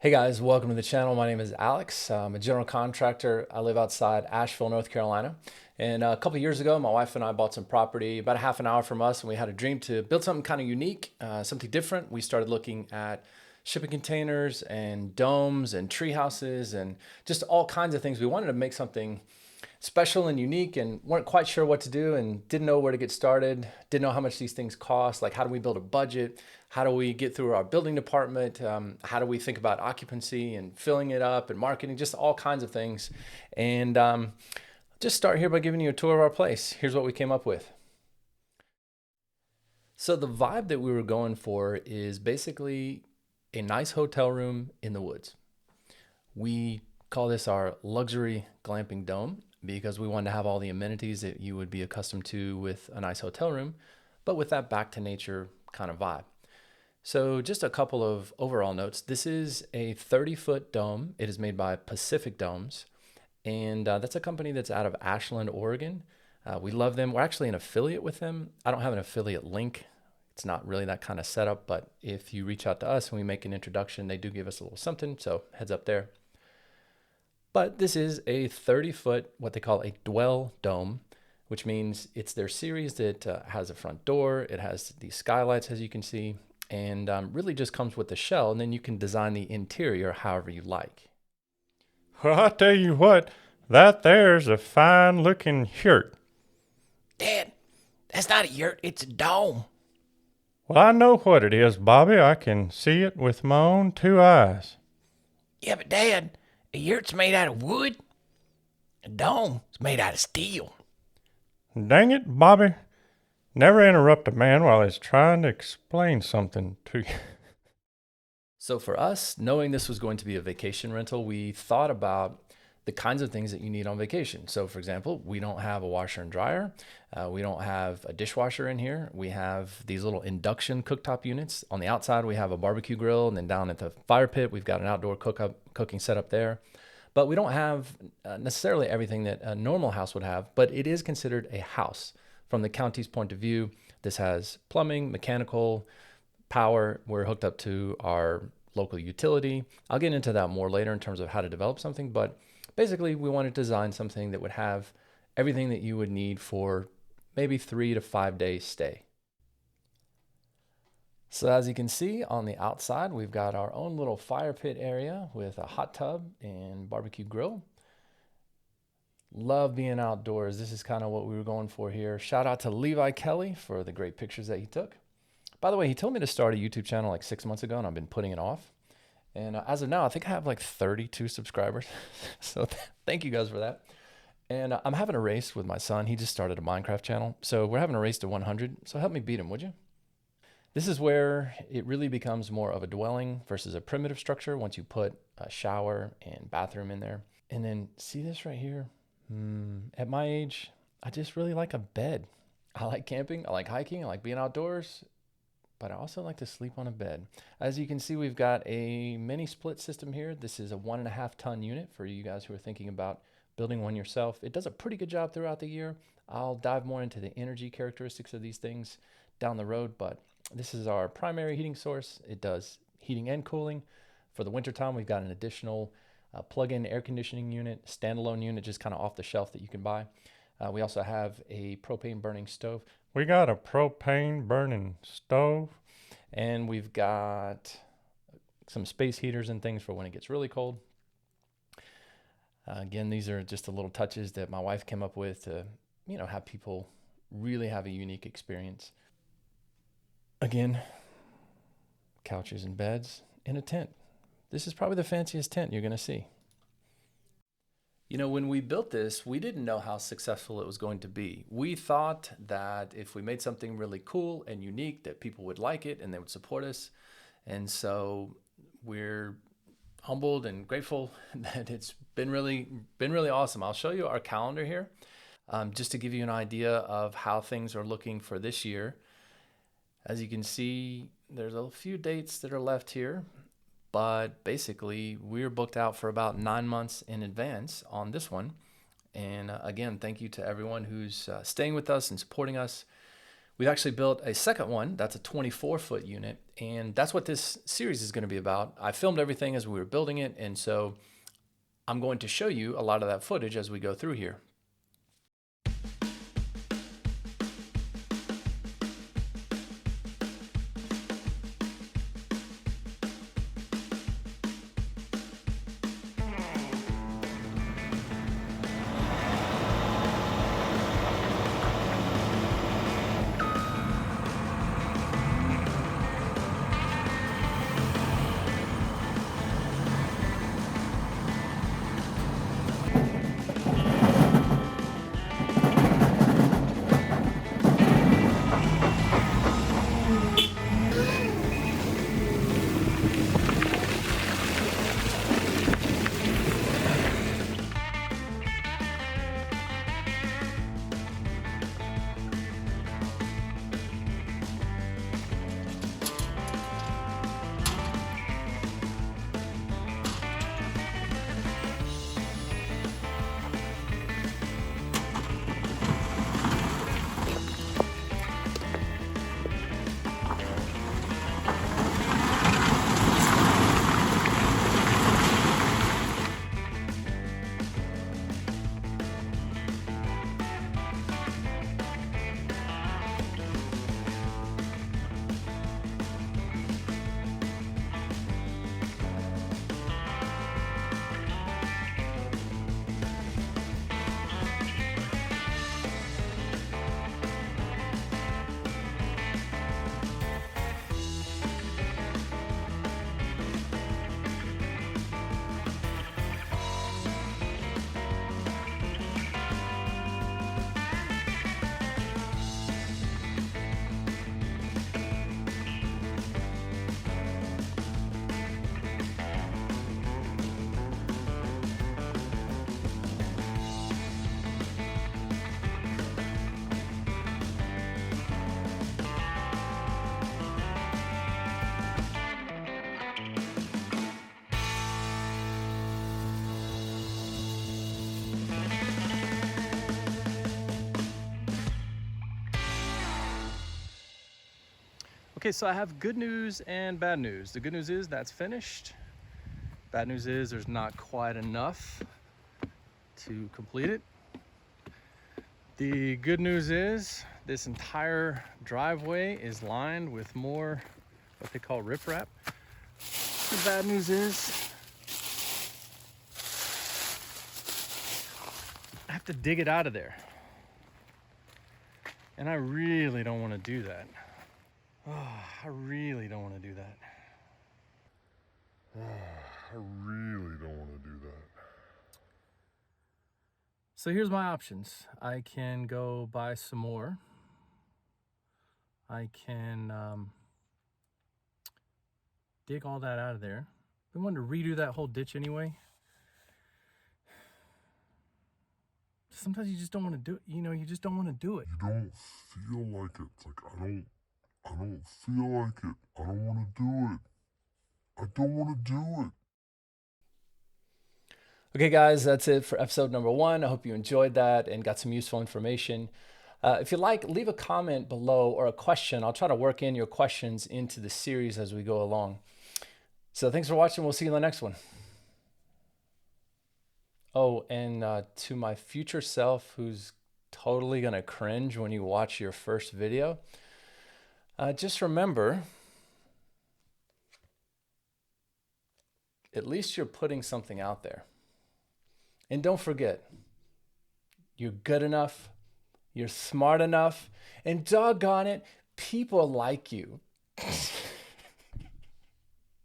Hey guys, welcome to the channel. My name is Alex. I'm a general contractor. I live outside Asheville, North Carolina. And a couple of years ago, my wife and I bought some property about a half an hour from us, and we had a dream to build something kind of unique, something different. We started looking at shipping containers and domes and tree houses and just all kinds of things. We wanted to make something special and unique and weren't quite sure what to do and didn't know where to get started, didn't know how much these things cost, like how do we build a budget, how do we get through our building department, how do we think about occupancy and filling it up and marketing, just all kinds of things. And just start here by giving you a tour of our place. Here's what we came up with. So the vibe that we were going for is basically a nice hotel room in the woods. We call this our luxury glamping dome because we wanted to have all the amenities that you would be accustomed to with a nice hotel room, but with that back to nature kind of vibe. So just a couple of overall notes. This is a 30-foot dome. It is made by Pacific Domes, and that's a company that's out of Ashland, Oregon. We love them. We're actually an affiliate with them. I don't have an affiliate link. It's not really that kind of setup, but if you reach out to us and we make an introduction, they do give us a little something, so heads up there. But this is a 30-foot, what they call a dwell dome, which means it's their series that has a front door. It has these skylights, as you can see, and really just comes with the shell. And then you can design the interior however you like. Well, I tell you what, that there's a fine looking yurt. Dad, that's not a yurt, it's a dome. Well, I know what it is, Bobby. I can see it with my own two eyes. Yeah, but Dad, a yurt's made out of wood. A dome's made out of steel. Dang it, Bobby. Never interrupt a man while he's trying to explain something to you. So for us, knowing this was going to be a vacation rental, we thought about the kinds of things that you need on vacation. So for example, we don't have a washer and dryer. We don't have a dishwasher in here. We have these little induction cooktop units. On the outside, we have a barbecue grill, and then down at the fire pit, we've got an outdoor cooking setup there. But we don't have necessarily everything that a normal house would have, but it is considered a house. From the county's point of view, this has plumbing, mechanical, power. We're hooked up to our local utility. I'll get into that more later in terms of how to develop something, but basically we wanted to design something that would have everything that you would need for maybe 3 to 5 days stay. So as you can see on the outside, we've got our own little fire pit area with a hot tub and barbecue grill. Love being outdoors. This is kind of what we were going for here. Shout out to Levi Kelly for the great pictures that he took. By the way, he told me to start a YouTube channel like 6 months ago, and I've been putting it off. And as of now, I think I have like 32 subscribers. So thank you guys for that. And I'm having a race with my son. He just started a Minecraft channel. So we're having a race to 100. So help me beat him, would you? This is where it really becomes more of a dwelling versus a primitive structure once you put a shower and bathroom in there. And then see this right here? At my age, I just really like a bed. I like camping. I like hiking. I like being outdoors. But I also like to sleep on a bed. As you can see, we've got a mini split system here. This is a 1.5 ton unit for you guys who are thinking about building one yourself. It does a pretty good job throughout the year. I'll dive more into the energy characteristics of these things down the road, but this is our primary heating source. It does heating and cooling. For the wintertime, we've got an additional plug-in air conditioning unit, standalone unit, just kind of off the shelf that you can buy. We also have a propane burning stove. We got a propane burning stove. And we've got some space heaters and things for when it gets really cold. Again, these are just the little touches that my wife came up with to, have people really have a unique experience. Again, couches and beds in a tent. This is probably the fanciest tent you're going to see. When we built this, we didn't know how successful it was going to be. We thought that if we made something really cool and unique, that people would like it and they would support us. And so we're humbled and grateful that it's been really awesome. I'll show you our calendar here, just to give you an idea of how things are looking for this year. As you can see, there's a few dates that are left here. But basically, we're booked out for about 9 months in advance on this one. And again, thank you to everyone who's staying with us and supporting us. We've actually built a second one. That's a 24-foot unit, and that's what this series is going to be about. I filmed everything as we were building it, and so I'm going to show you a lot of that footage as we go through here. Okay, so I have good news and bad news. The good news is that's finished. Bad news is there's not quite enough to complete it. The good news is this entire driveway is lined with more what they call riprap. The bad news is I have to dig it out of there. And I really don't want to do that. Oh, I really don't want to do that. I really don't want to do that. So here's my options. I can go buy some more. I can dig all that out of there. We wanted to redo that whole ditch anyway. Sometimes you just don't want to do it. You know, you just don't want to do it. You don't feel like it. It's like, I don't feel like it. I don't want to do it. I don't want to do it. Okay, guys, that's it for episode number 1. I hope you enjoyed that and got some useful information. If you like, leave a comment below or a question. I'll try to work in your questions into the series as we go along. So thanks for watching. We'll see you in the next one. Oh, and to my future self who's totally going to cringe when you watch your first video, just remember, at least you're putting something out there. And don't forget, you're good enough, you're smart enough, and doggone it, people like you.